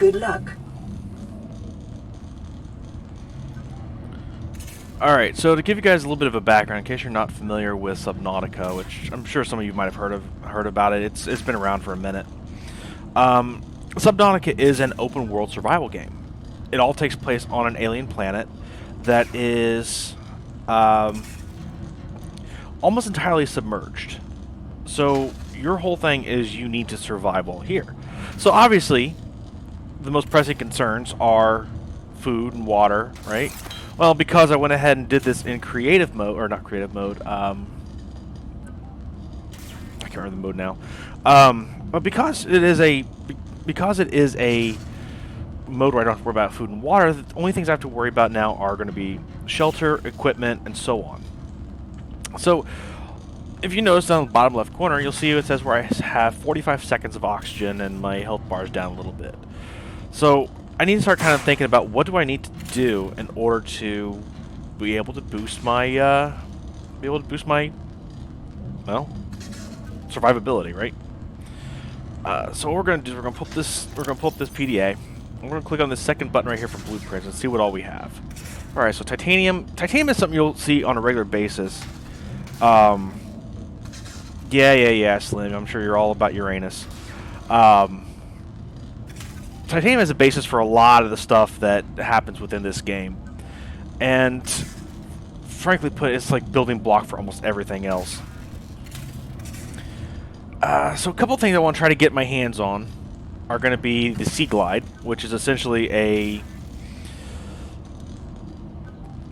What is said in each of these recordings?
Good luck. Alright, so to give you guys a little bit of a background, in case you're not familiar with Subnautica, which I'm sure some of you might have heard about it. It's been around for a minute. Subnautica is an open world survival game. It all takes place on an alien planet that is almost entirely submerged. So your whole thing is you need to survive while here. So obviously, the most pressing concerns are food and water, right? Well, because I went ahead and did this in creative mode, or not creative mode, I can't remember the mode now. But because it is a mode where I don't have to worry about food and water, the only things I have to worry about now are going to be shelter, equipment, and so on. So, if you notice down the bottom left corner, you'll see it says where I have 45 seconds of oxygen and my health bar is down a little bit. So, I need to start kind of thinking about what do I need to do in order to be able to boost my, well, survivability, right? So what we're going to do is we're going to pull up this PDA. And we're going to click on this second button right here for blueprints and see what all we have. All right, so titanium. Titanium is something you'll see on a regular basis. Yeah, Slim. I'm sure you're all about Uranus. Titanium is a basis for a lot of the stuff that happens within this game, and frankly put, it's like building block for almost everything else. So a couple things I want to try to get my hands on are going to be the Sea Glide, which is essentially a...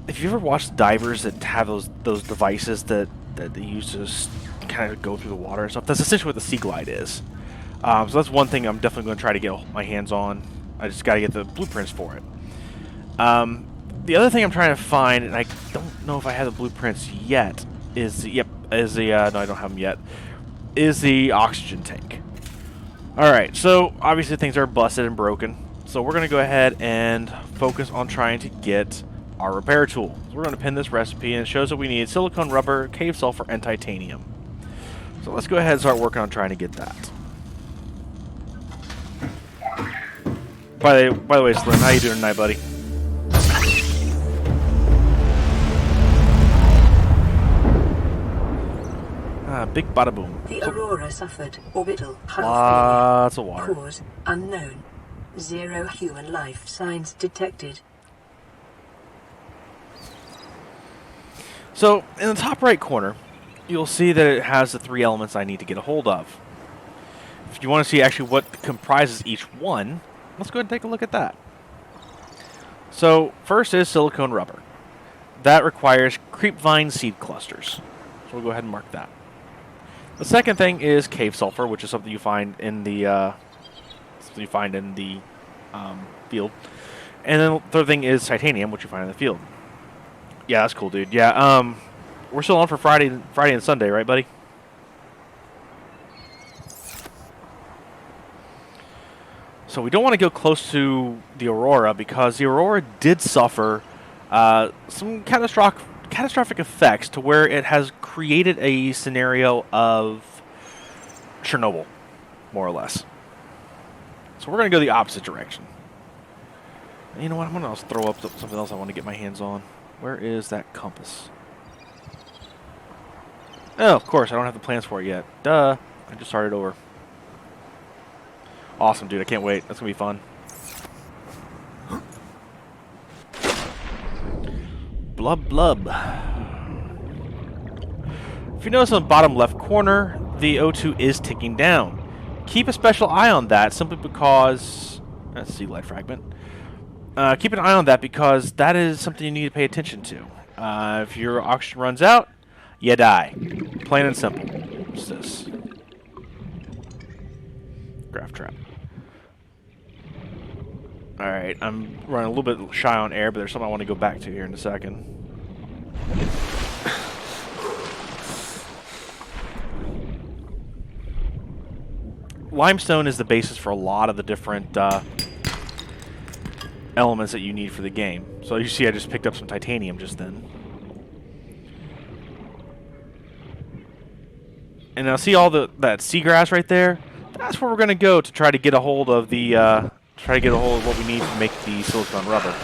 If you ever watched divers that have those devices that they use to kind of go through the water and stuff, that's essentially what the Sea Glide is. So that's one thing I'm definitely going to try to get my hands on. I just got to get the blueprints for it. The other thing I'm trying to find, and I don't know if I have the blueprints yet, is no, I don't have them yet, is the oxygen tank. Alright, so obviously things are busted and broken, so we're going to go ahead and focus on trying to get our repair tool. So we're going to pin this recipe, and it shows that we need silicone rubber, cave sulfur, and titanium. So let's go ahead and start working on trying to get that. By the way, Slim, how you doing tonight, buddy? Big bada boom. The Aurora suffered orbital hull lots of water. Cause unknown. 0 human life signs detected. So, in the top right corner, you'll see that it has the 3 elements I need to get a hold of. If you want to see actually what comprises each one, let's go ahead and take a look at that. So, first is silicone rubber. That requires creepvine seed clusters. So we'll go ahead and mark that. The second thing is cave sulfur, which is something you find in the field. And then the third thing is titanium, which you find in the field. Yeah, that's cool, dude. Yeah, we're still on for Friday and Sunday, right, buddy? So we don't want to go close to the Aurora because the Aurora did suffer some catastrophic effects to where it has created a scenario of Chernobyl, more or less. So we're going to go the opposite direction. And you know what? I'm going to throw up something else I want to get my hands on. Where is that compass? Oh, of course, I don't have the plans for it yet. Duh. I just started over. Awesome, dude. I can't wait. That's going to be fun. Blub blub. If you notice on the bottom left corner, the O2 is ticking down. Keep a special eye on that simply because... That's sea light fragment. Keep an eye on that because that is something you need to pay attention to. If your oxygen runs out, you die. Plain and simple. What's this? Graph trap. Alright, I'm running a little bit shy on air, but there's something I want to go back to here in a second. Limestone is the basis for a lot of the different elements that you need for the game. So you see I just picked up some titanium just then. And now see all that seagrass right there? That's where we're going to go to try to get a hold of the Try to get a hold of what we need to make the silicone rubber.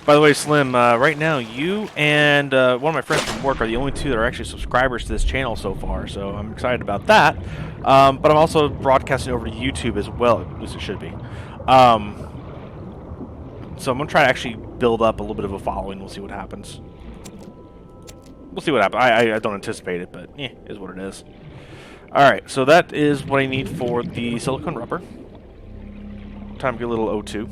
By the way, Slim, right now you and one of my friends from work are the only two that are actually subscribers to this channel so far, so I'm excited about that. But I'm also broadcasting over to YouTube as well, at least it should be. So I'm going to try to actually build up a little bit of a following. We'll see what happens. We'll see what happens. I don't anticipate it, but it is what it is. Alright, so that is what I need for the silicone rubber. Time to get a little O2.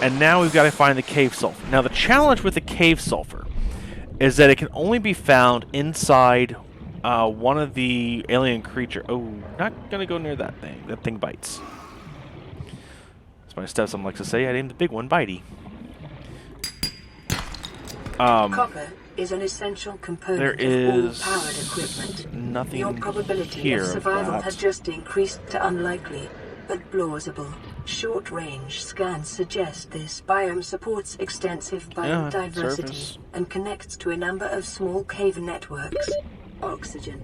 And now we've got to find the cave sulfur. Now the challenge with the cave sulfur is that it can only be found inside one of the alien creature. Oh, not going to go near that thing. That thing bites. As my stepson likes to say, I named the big one Bitey. Copper is an essential component of all powered equipment. Nothing Your probability here of survival of has just increased to unlikely, but plausible. Short-range scans suggest this biome supports extensive biodiversity and connects to a number of small cave networks. Oxygen.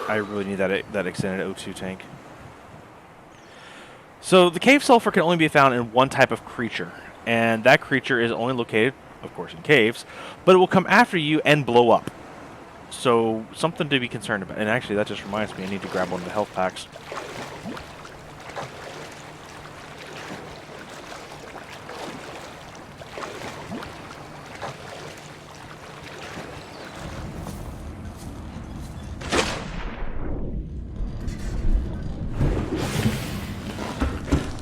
I really need that extended O2 tank. So the cave sulfur can only be found in one type of creature, and that creature is only located, of course, in caves, but it will come after you and blow up. So something to be concerned about. And actually, that just reminds me, I need to grab one of the health packs.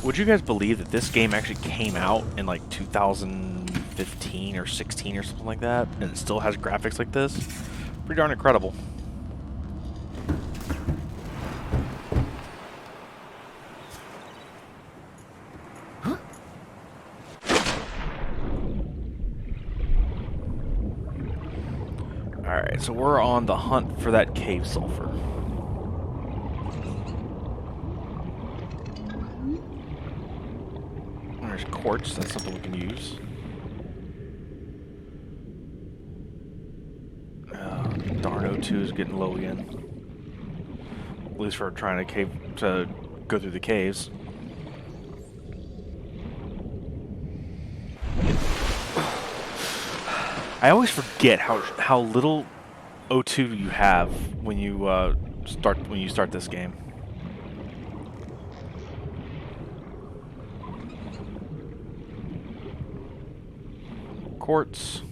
Would you guys believe that this game actually came out in like 2015 or 16 or something like that, and it still has graphics like this? Pretty darn incredible. Huh? Alright, so we're on the hunt for that cave sulfur. There's quartz, that's something we can use. Darn, O2 is getting low again. At least for trying to go through the caves. I always forget how little O2 you have when you start this game. Quartz.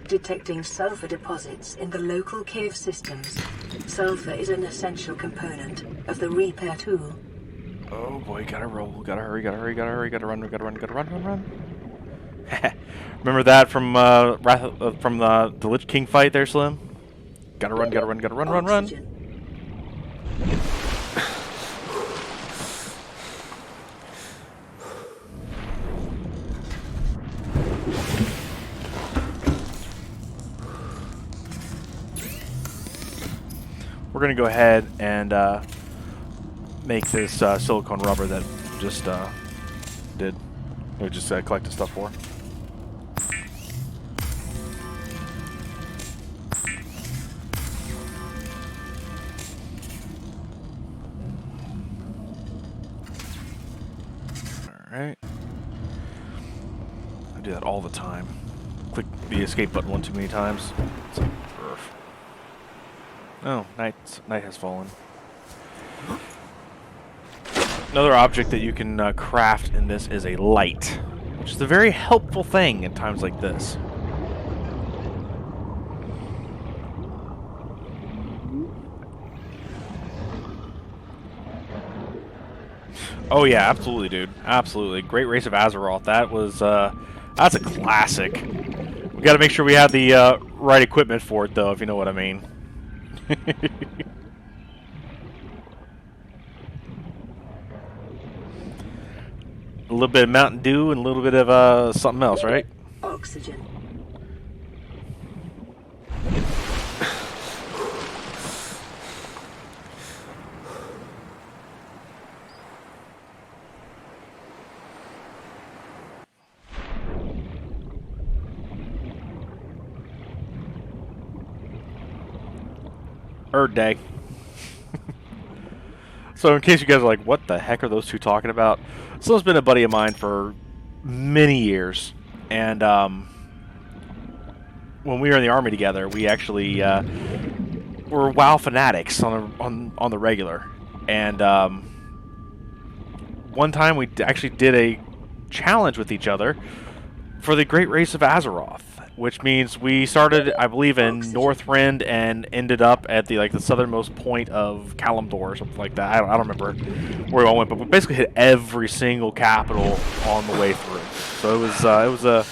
Detecting sulfur deposits in the local cave systems. Sulfur is an essential component of the repair tool. Oh boy, gotta roll, gotta hurry, gotta run. Remember that from the Lich King fight there, Slim? Gotta run. We're gonna go ahead and make this silicone rubber that just we just collected stuff for. Alright. I do that all the time. Click the escape button one too many times. It's like, burf. Oh, night has fallen. Another object that you can craft in this is a light, which is a very helpful thing in times like this. Oh yeah, absolutely, dude. Absolutely. Great Race of Azeroth. That was, that's a classic. We gotta make sure we have the right equipment for it, though, if you know what I mean. A little bit of Mountain Dew and a little bit of something else, right? Oxygen. Earth Day. So in case you guys are like, what the heck are those two talking about? Sloan's been a buddy of mine for many years. And when we were in the Army together, we actually were WoW fanatics on the regular. And one time we actually did a challenge with each other for the Great Race of Azeroth, which means we started, I believe, in Northrend and ended up at the southernmost point of Kalimdor or something like that. I don't remember where we all went, but we basically hit every single capital on the way through. So it was a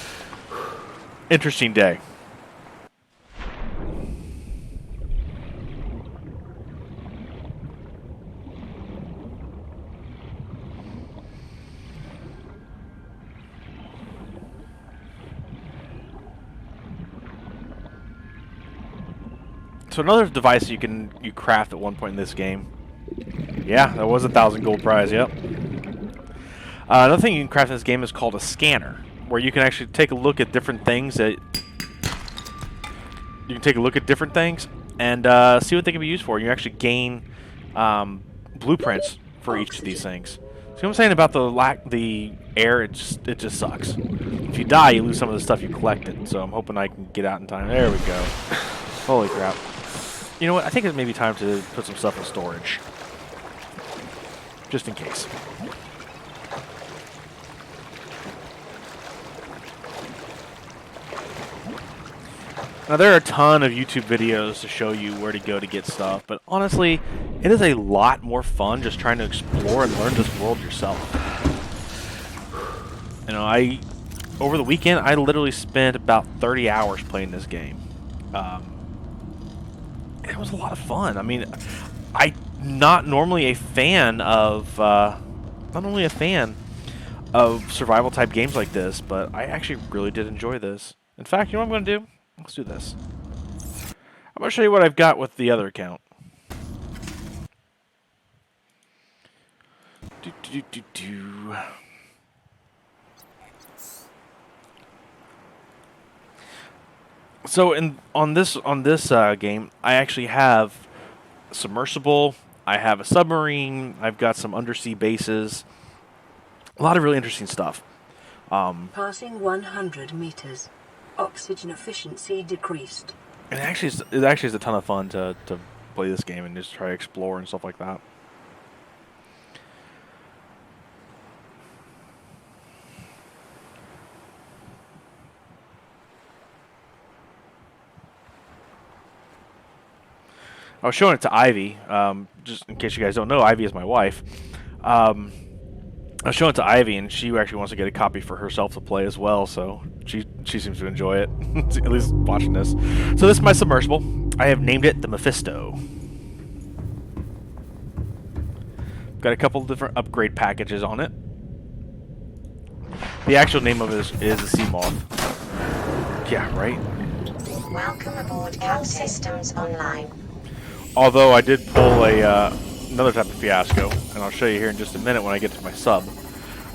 interesting day. So another device you craft at one point in this game. Yeah, that was 1,000 gold prize. Yep. Another thing you can craft in this game is called a scanner, where you can actually take a look at different things and see what they can be used for. You actually gain blueprints for each of these things. See what I'm saying about the air? It just sucks. If you die, you lose some of the stuff you collected. So I'm hoping I can get out in time. There we go. Holy crap. You know what? I think it may be time to put some stuff in storage. Just in case. Now, there are a ton of YouTube videos to show you where to go to get stuff, but honestly, it is a lot more fun just trying to explore and learn this world yourself. You know, over the weekend, I literally spent about 30 hours playing this game. It was a lot of fun. I mean, I'm not normally a fan of survival type games like this, but I actually really did enjoy this. In fact, you know what I'm going to do? Let's do this. I'm going to show you what I've got with the other account. So on this game, I actually have a submersible. I have a submarine. I've got some undersea bases. A lot of really interesting stuff. Passing 100 meters. Oxygen efficiency decreased. And it actually is a ton of fun to play this game and just try to explore and stuff like that. I was showing it to Ivy, just in case you guys don't know, Ivy is my wife. I was showing it to Ivy, and she actually wants to get a copy for herself to play as well, so she seems to enjoy it, at least watching this. So this is my submersible. I have named it the Mephisto. Got a couple different upgrade packages on it. The actual name of it is the Sea Moth. Yeah, right? Welcome aboard Cal Systems Online. Although I did pull another type of fiasco, and I'll show you here in just a minute when I get to my sub.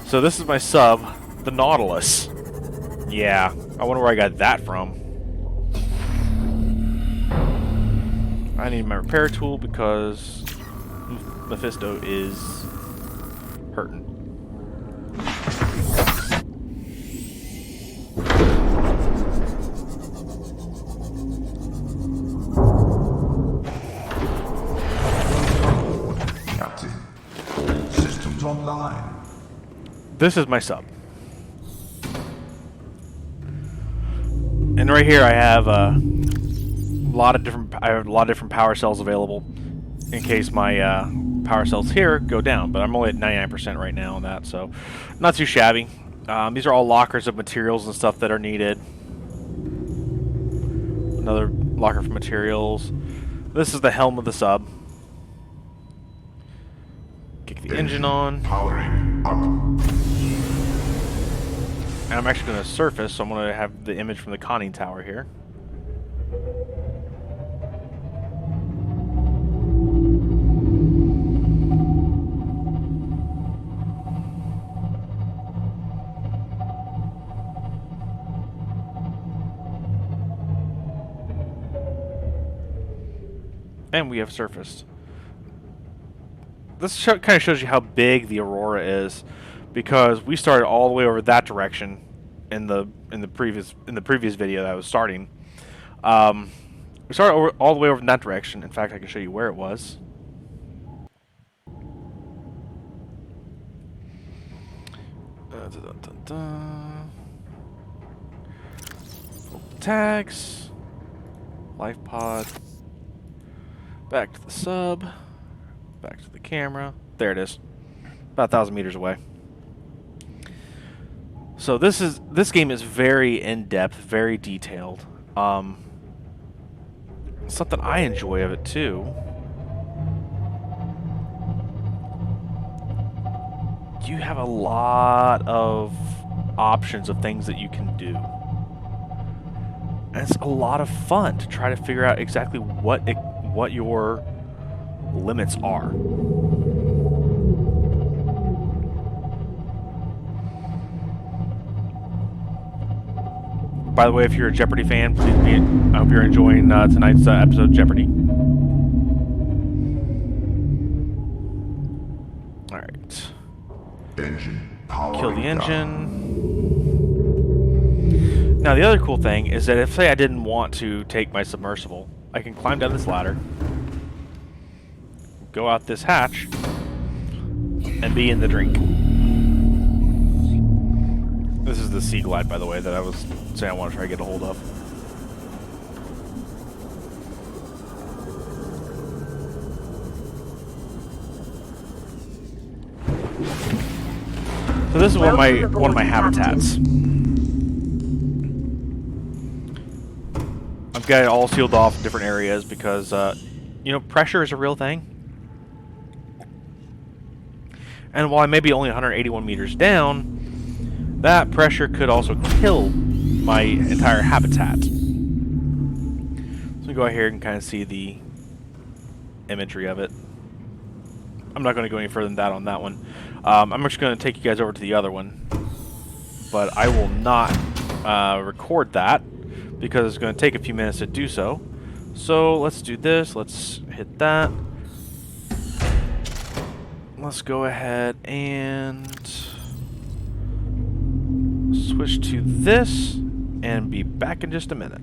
So this is my sub, the Nautilus. Yeah, I wonder where I got that from. I need my repair tool because Mephisto is hurting. Online. This is my sub. And right here I have a lot of different power cells available in case my power cells here go down, but I'm only at 99% right now on that, so not too shabby. These are all lockers of materials and stuff that are needed. Another locker for materials. This is the helm of the sub. Kick the engine on. Powering up. And I'm actually going to surface, so I'm going to have the image from the conning tower here. And we have surfaced. This kind of shows you how big the aurora is, because we started all the way over that direction in the previous video that I was starting. We started all the way over in that direction. In fact, I can show you where it was. Tags, life pod, back to the sub, back to the camera. There it is, about 1,000 meters away. So this game is very in depth, very detailed. Something I enjoy of it too. You have a lot of options of things that you can do. And it's a lot of fun to try to figure out exactly what your limits are. By the way, if you're a Jeopardy fan, please I hope you're enjoying tonight's episode of Jeopardy. All right. Engine powering Kill the engine. down. Now, the other cool thing is that if, say, I didn't want to take my submersible, I can climb down this ladder, go out this hatch, and be in the drink. This is the Sea Glide, by the way, that I was saying I want to try to get a hold of. So this is one of my habitats. I've got it all sealed off in different areas because, you know, pressure is a real thing. And while I may be only 181 meters down, that pressure could also kill my entire habitat. So we go out here and kind of see the imagery of it. I'm not going to go any further than that on that one. I'm just going to take you guys over to the other one. But I will not record that, because it's going to take a few minutes to do so. So let's do this. Let's hit that. Let's go ahead and switch to this and be back in just a minute.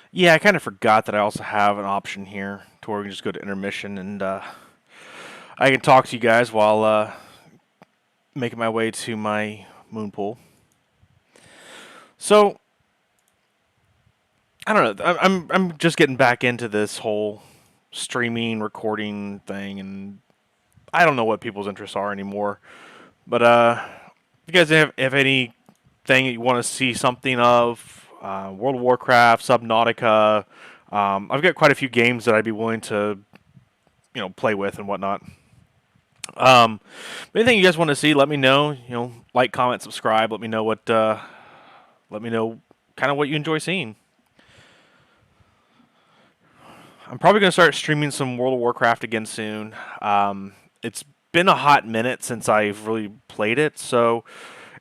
Yeah, I kind of forgot that I also have an option here to where we can just go to intermission, and I can talk to you guys while making my way to my moon pool. So I don't know. I'm just getting back into this whole streaming, recording thing, and I don't know what people's interests are anymore. But if you guys have anything that you want to see something of, World of Warcraft, Subnautica, I've got quite a few games that I'd be willing to play with and whatnot. Anything you guys want to see, let me know. Like, comment, subscribe. Let me know kind of what you enjoy seeing. I'm probably going to start streaming some World of Warcraft again soon. It's been a hot minute since I've really played it, so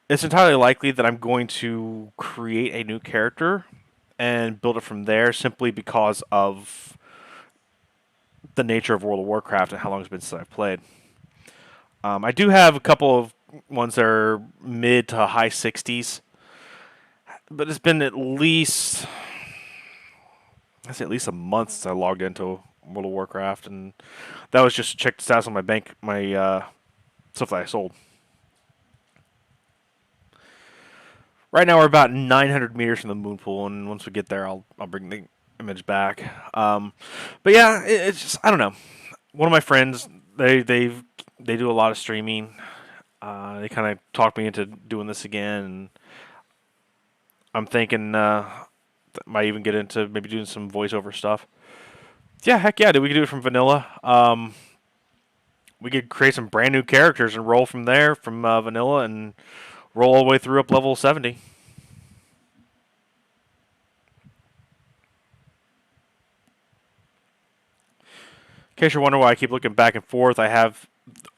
it's entirely likely that I'm going to create a new character and build it from there simply because of the nature of World of Warcraft and how long it's been since I've played. I do have a couple of ones that are mid to high 60s, but it's been at least a month since I logged into World of Warcraft, and that was just to check the status on my stuff that I sold. Right now we're about 900 meters from the moon pool, and once we get there, I'll bring the image back. But yeah, it's just, I don't know. One of my friends, they do a lot of streaming. They kind of talked me into doing this again, and I'm thinking might even get into maybe doing some voiceover stuff. Yeah, heck yeah, dude, we could do it from vanilla. We could create some brand new characters and roll from there, from vanilla, and roll all the way through up level 70. In case you're wondering why I keep looking back and forth, I have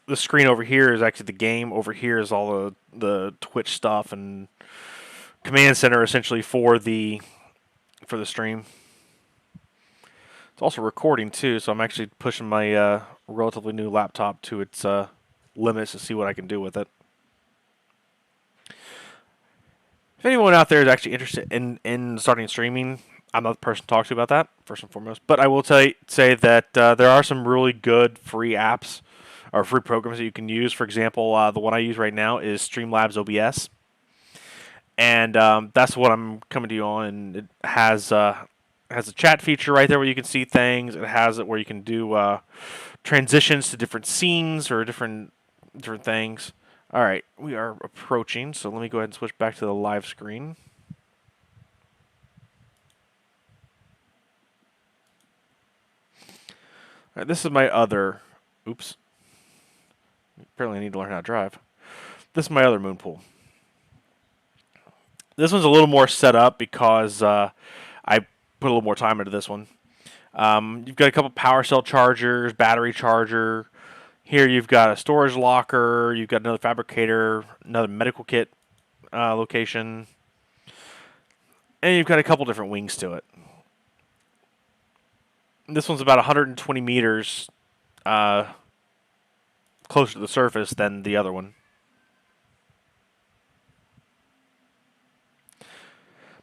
the screen over here is actually the game. Over here is all the Twitch stuff and command center essentially for the stream. It's also recording too, so I'm actually pushing my relatively new laptop to its limits to see what I can do with it. If anyone out there is actually interested in starting streaming, I'm not the person to talk to about that, first and foremost. But I will say that there are some really good free apps or free programs that you can use. For example, the one I use right now is Streamlabs OBS. And that's what I'm coming to you on. And it has a chat feature right there where you can see things. It has it where you can do transitions to different scenes or different things. All right, we are approaching, so let me go ahead and switch back to the live screen. All right, this is my other... Oops. Apparently I need to learn how to drive. This is my other moon pool. This one's a little more set up because I put a little more time into this one. You've got a couple power cell chargers, battery charger. Here you've got a storage locker, you've got another fabricator, another medical kit location, and you've got a couple different wings to it. This one's about 120 meters closer to the surface than the other one.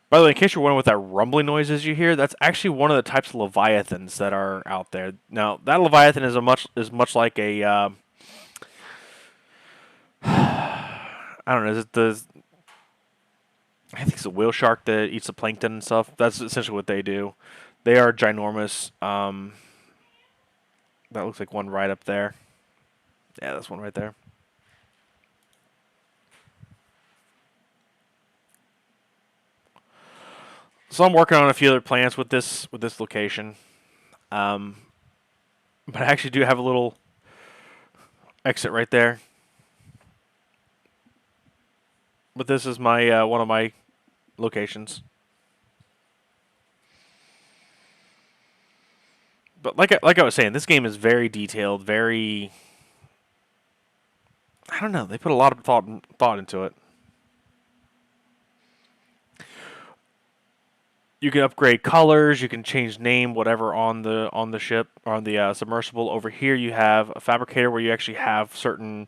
By the way, in case you're wondering what that rumbling noise is you hear, that's actually one of the types of leviathans that are out there. Now, that leviathan is much like a I don't know. Is it I think it's a whale shark that eats the plankton and stuff. That's essentially what they do. They are ginormous. That looks like one right up there. Yeah, that's one right there. So I'm working on a few other plans with this location, but I actually do have a little exit right there. But this is my one of my locations. But like I was saying, this game is very detailed, very... I don't know. They put a lot of thought into it. You can upgrade colors. You can change name, whatever on the ship, on the submersible. Over here, you have a fabricator where you actually have certain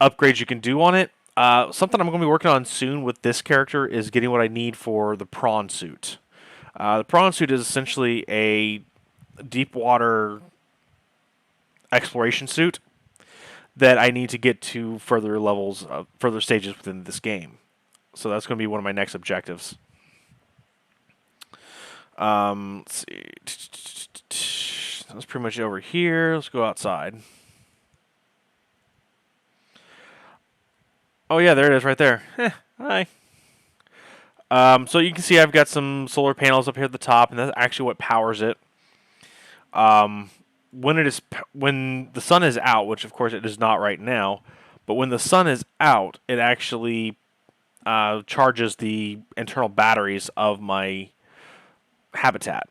upgrades you can do on it. Something I'm going to be working on soon with this character is getting what I need for the prawn suit. The prawn suit is essentially a deep water exploration suit that I need to get to further levels, further stages within this game. So that's going to be one of my next objectives. Let's see. That's pretty much over here. Let's go outside. Oh yeah, there it is right there. Hi. So you can see I've got some solar panels up here at the top, and that's actually what powers it. When the sun is out, which of course it is not right now, but when the sun is out, it actually charges the internal batteries of my habitat.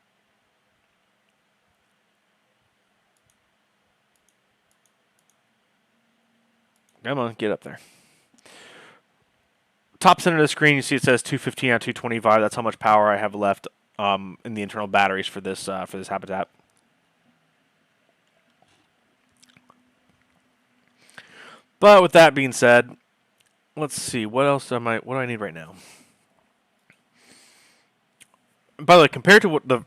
Come on, get up there. Top center of the screen, you see it says 215 out of 225. That's how much power I have left in the internal batteries for this habitat. But with that being said, let's see what else what do I need right now? By the way, compared to what the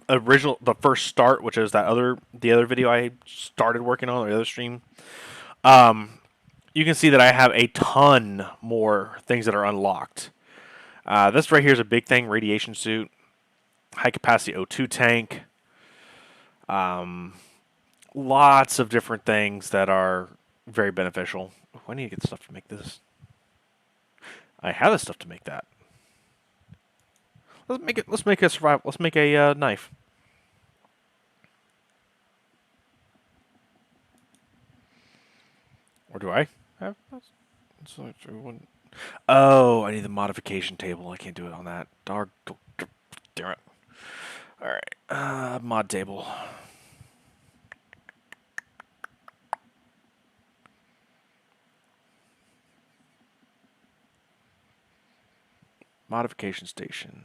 first start, which is the other video I started working on, or the other stream, you can see that I have a ton more things that are unlocked. This right here is a big thing: radiation suit, high capacity O2 tank, lots of different things that are very beneficial. I need to get stuff to make this. I have the stuff to make that. Let's make it. Let's make a survival. Let's make a knife. Or do I have? Oh, I need the modification table. I can't do it on that. Darn it. All right, mod table. Modification station.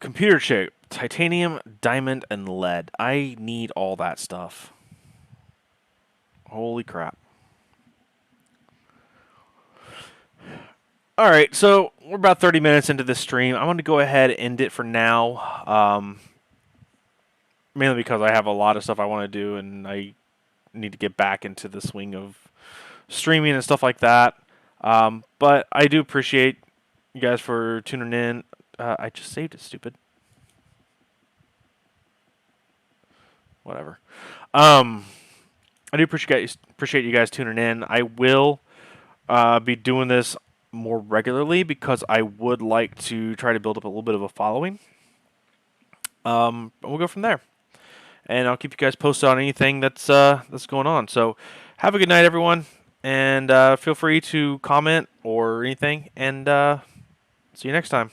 Computer chip, titanium, diamond, and lead. I need all that stuff. Holy crap. Alright, so we're about 30 minutes into this stream. I'm going to go ahead and end it for now. Mainly because I have a lot of stuff I want to do, and I need to get back into the swing of streaming and stuff like that. But I do appreciate you guys for tuning in. I just saved it, stupid. Whatever. I do appreciate you guys tuning in. I will be doing this more regularly because I would like to try to build up a little bit of a following. But we'll go from there. And I'll keep you guys posted on anything that's going on. So have a good night, everyone. And feel free to comment or anything. And see you next time.